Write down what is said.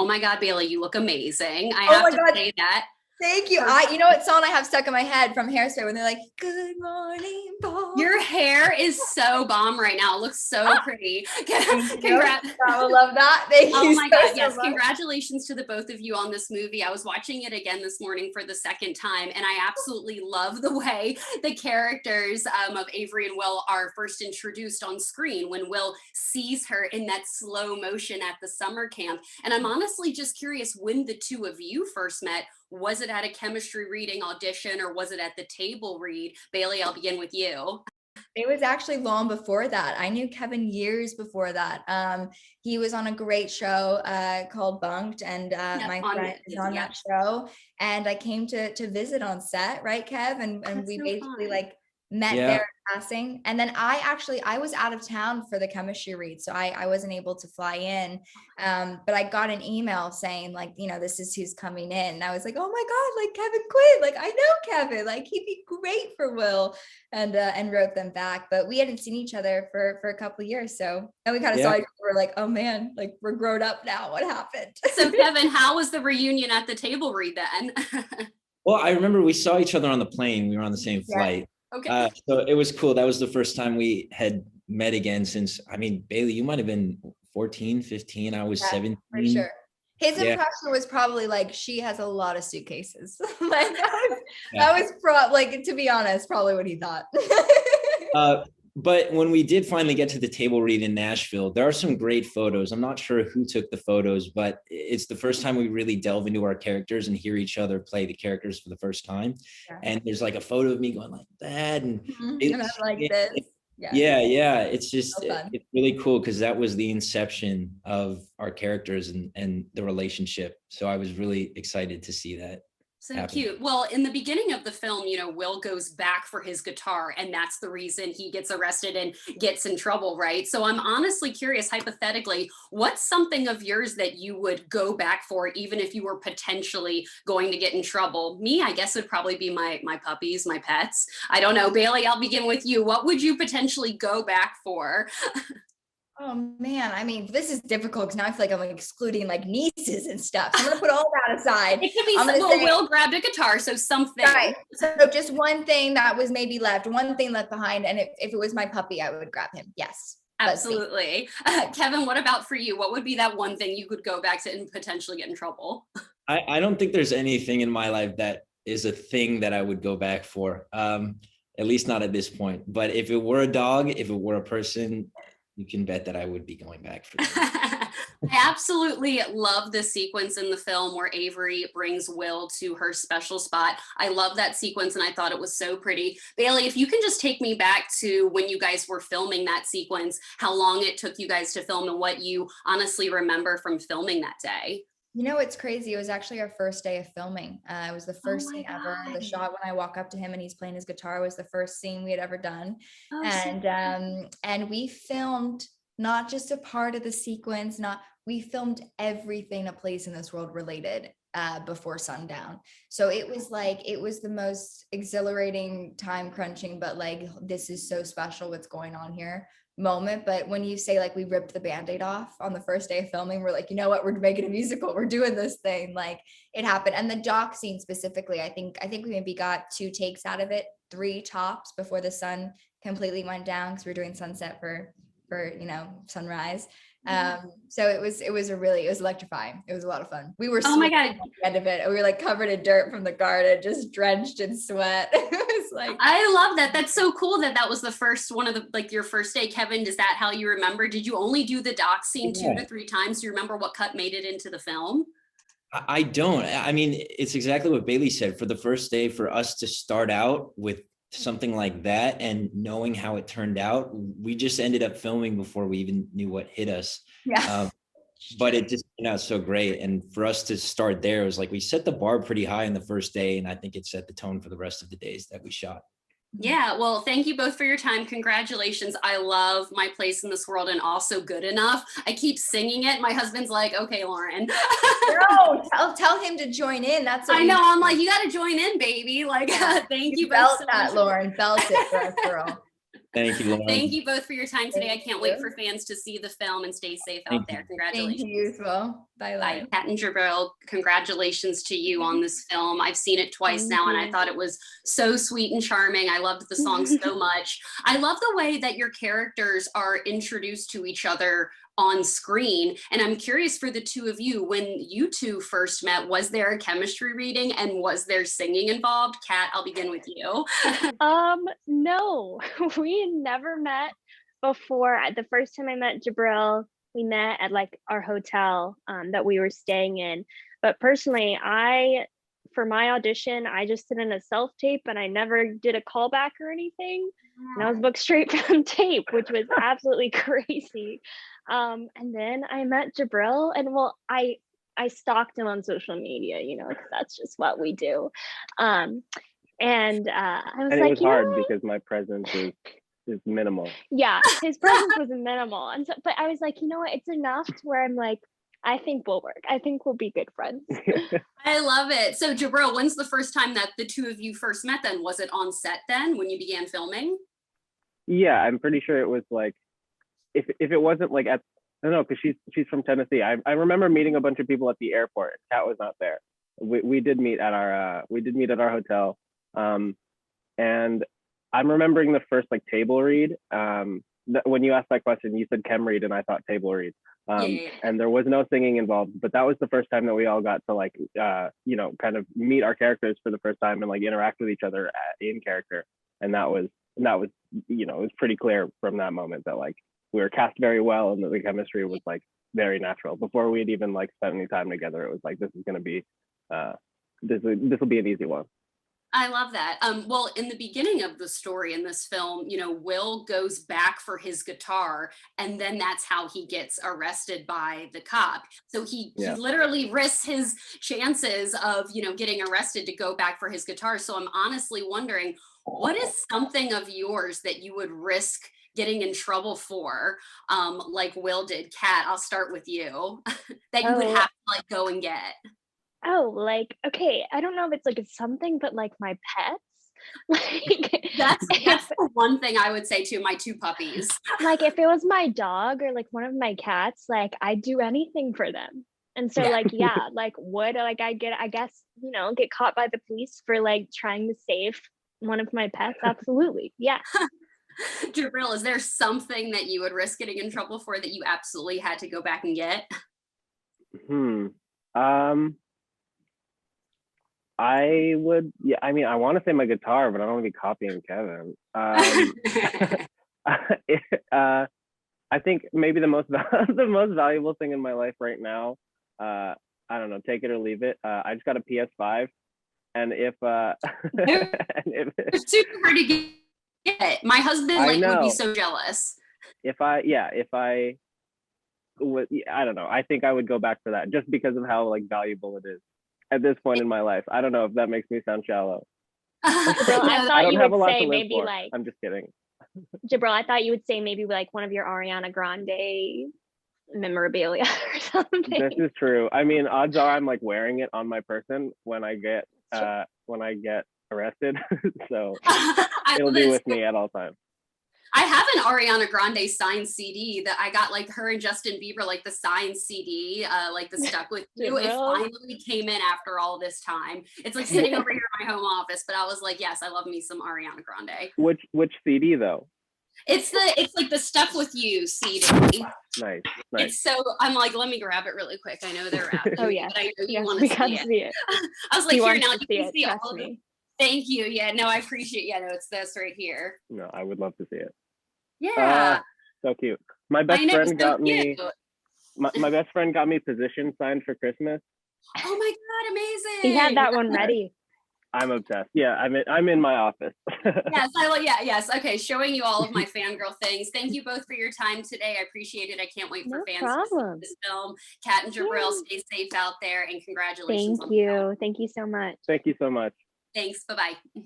Oh my God, Bailee, you look amazing. I Oh have my to God. say that. Thank you. You know what song I have stuck in my head from Hairspray when they're like, "Good morning, boy." Your hair is so bomb right now. It looks so pretty. Thank you. Congrats. I will love that. Thank Oh you my so, God, so yes. much. Congratulations to the both of you on this movie. I was watching it again this morning for the second time, and I absolutely love the way the characters of Avery and Will are first introduced on screen when Will sees her in that slow motion at the summer camp. And I'm honestly just curious, when the two of you first met, was it at a chemistry reading audition or was it at the table read? Bailee, I'll begin with you. It was actually long before that. I knew Kevin years before that. He was on a great show called Bunked, and Yep, my on friend is on yep. that show. And I came to visit on set, right, Kev? And That's we so basically fun. like met there Yeah. in passing. And then I was out of town for the chemistry read, so I wasn't able to fly in. But I got an email saying like, this is who's coming in. And I was like, oh my God, like Kevin Quinn, like I know Kevin, like he'd be great for Will, and wrote them back. But we hadn't seen each other for a couple of years, so and we kind of saw Yeah. each other. We're like, oh man, like we're grown up now. What happened? So Kevin, how was the reunion at the table read then? Well, I remember we saw each other on the plane. We were on the same Yeah. flight. Okay. So it was cool. That was the first time we had met again since, I mean, Bailee, you might have been 14, 15. I was Yeah, 17. for sure. His Yeah. impression was probably like, she has a lot of suitcases. Like Yeah. that was like, to be honest, probably what he thought. But when we did finally get to the table read in Nashville, there are some great photos. I'm not sure who took the photos, but it's the first time we really delve into our characters and hear each other play the characters for the first time. Yeah. And there's like a photo of me going like that, and And I'm like this. yeah. It's just So fun. it's really cool because that was the inception of our characters and the relationship. So I was really excited to see that. So happen. cute. Well, in the beginning of the film, Will goes back for his guitar, and that's the reason he gets arrested and gets in trouble, right? So I'm honestly curious, hypothetically, what's something of yours that you would go back for, even if you were potentially going to get in trouble? Me, I guess it'd probably be my puppies, my pets. I don't know. Bailee, I'll begin with you. What would you potentially go back for? Oh man, I mean, this is difficult because now I feel like I'm like excluding like nieces and stuff. So I'm gonna put all that aside. It could be, Will grabbed a guitar, so something. Right. So just one thing that was maybe left, one thing left behind. And if it was my puppy, I would grab him. Yes. Absolutely. Kevin, what about for you? What would be that one thing you could go back to and potentially get in trouble? I don't think there's anything in my life that is a thing that I would go back for. At least not at this point. But if it were a dog, if it were a person, you can bet that I would be going back for that. I absolutely love the sequence in the film where Avery brings Will to her special spot. I love that sequence and I thought it was so pretty. Bailee, if you can just take me back to when you guys were filming that sequence, how long it took you guys to film and what you honestly remember from filming that day. It's crazy. It was actually our first day of filming. It was the first scene ever. The shot when I walk up to him and he's playing his guitar was the first scene we had ever done. And we filmed not just a part of the sequence, we filmed everything a place in this world related before sundown. So it was the most exhilarating, time crunching, but like, this is so special what's going on here moment. But when you say like we ripped the band-aid off on the first day of filming, we're like, you know what, we're making a musical, we're doing this thing, like it happened. And the dock scene specifically, I think we maybe got 2 takes out of it, 3 tops before the sun completely went down because we're doing sunset for sunrise. So it was electrifying. It was a lot of fun. We were oh my God at the end of it. We were like covered in dirt from the garden, just drenched in sweat. It was like, I love that. That's so cool that was the first one of the, like your first day. Kevin, is that how you remember? Did you only do the dock scene 2 to 3 times? Do you remember what cut made it into the film? I don't. I mean, it's exactly what Bailee said. For the first day, for us to start out with something like that and knowing how it turned out, we just ended up filming before we even knew what hit us. yeah. But it just turned out so great. And for us to start there, it was like we set the bar pretty high in the first day. And I think it set the tone for the rest of the days that we shot. Yeah, well, thank you both for your time. Congratulations. I love My Place in This World and Also Good Enough. I keep singing it. My husband's like, okay, Lauren. No, tell him to join in. That's what I know. I'm like, you got to join in, baby. Like, thank you both belt so that, much. Lauren. Belt it for us, girl. Thank you, Lauren. Thank you both for your time today. I Thank can't wait you. for fans to see the film and stay safe Thank out there. you. Congratulations. Thank you as well. Bye, Bye. Lauren. Kat and Jahbril, congratulations to you on this film. I've seen it twice Thank now, and you. I thought it was so sweet and charming. I loved the song so much. I love the way that your characters are introduced to each other on screen. And I'm curious for the two of you, when you two first met, was there a chemistry reading and was there singing involved? Kat, I'll begin with you. No, we had never met before. The first time I met Jahbril, we met at like our hotel that we were staying in. But personally, for my audition, I just did in a self-tape and I never did a callback or anything. And I was booked straight from tape, which was absolutely crazy. And then I met Jahbril, and well, I stalked him on social media, you know, 'cause that's just what we do. I was And like, it was you know hard what? because my presence is minimal. Yeah, his presence was minimal. And so, but I was like, you know what? It's enough to where I'm like, I think we'll work. I think we'll be good friends. I love it. So Jahbril, when's the first time that the two of you first met then? Was it on set then when you began filming? Yeah, I'm pretty sure it was like, if it wasn't like I don't know, because she's from Tennessee. I remember meeting a bunch of people at the airport. Kat was not there. We did meet at our hotel. And I'm remembering the first like table read. When you asked that question, you said chem read and I thought table read. Yeah. And there was no singing involved, but that was the first time that we all got to like you know, kind of meet our characters for the first time and like interact with each other in character. And that was, you know, it was pretty clear from that moment that like we were cast very well and that the chemistry was like very natural. Before we had even like spent any time together, it was like, this is going to be this will be an easy one. I love that. Well, in the beginning of the story in this film, you know, Will goes back for his guitar, and then that's how he gets arrested by the cop. So he literally risks his chances of, you know, getting arrested to go back for his guitar. So I'm honestly wondering, what is something of yours that you would risk getting in trouble for, like Will did? Kat, I'll start with you, that you would have to like go and get. Oh, like, okay, I don't know if it's like something, but like my pets. Like That's the one thing I would say to my two puppies. like if it was my dog or like one of my cats, like I'd do anything for them. And so like, yeah, like would like I guess, you know, get caught by the police for like trying to save one of my pets? Absolutely. Yeah. Jahbril, is there something that you would risk getting in trouble for that you absolutely had to go back and get? I would, yeah, I mean, I want to say my guitar, but I don't want to be copying Kevin. I think maybe the most valuable thing in my life right now, I don't know, take it or leave it. I just got a PS5, and if it's super hard to get. My husband would be so jealous. If I would, I don't know. I think I would go back for that just because of how like valuable it is at this point in my life. I don't know if that makes me sound shallow. Jahbril, I thought you would say maybe for. like, I'm just kidding. Jahbril, I thought you would say maybe like one of your Ariana Grande memorabilia or something. This is true. I mean, odds are I'm like wearing it on my person when I get arrested. So it'll be with me at all times. I have an Ariana Grande signed CD that I got, like her and Justin Bieber, like the signed CD, like the Stuck With You. It finally came in after all this time. It's like sitting over here in my home office, but I was like, yes, I love me some Ariana Grande. Which CD though? It's like the Stuck With You CD. Nice. It's so, I'm like, let me grab it really quick. I know they're wrapped. Oh yeah. But I know you want we to can see it. I was like, here now, you can see trust all of me. it. Thank you. Yeah, no, I appreciate. Yeah, no, it's this right here. No, I would love to see it. Yeah. So cute. My best friend got me. My best friend got me Position signed for Christmas. Oh my god, amazing! He had that one ready. I'm obsessed. Yeah, I'm in my office. Yes. Okay, showing you all of my fangirl things. Thank you both for your time today. I appreciate it. I can't wait for fans to see this film. Kat and Jahbril, stay safe out there, and congratulations. Thank you. Thank you so much. Thank you so much. Thanks. Bye-bye.